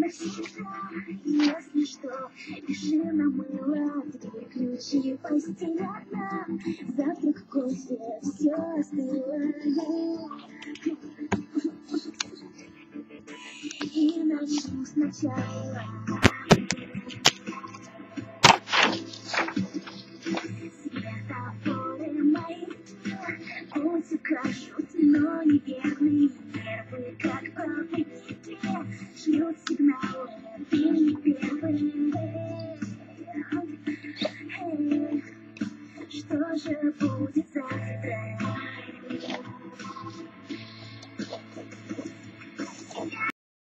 навсегда. Если что, пиши на мыло, твои ключи постелят нам. Завтрак, кофе, все остыло. И начну сначала. Светофоры мои утекают, но не верю.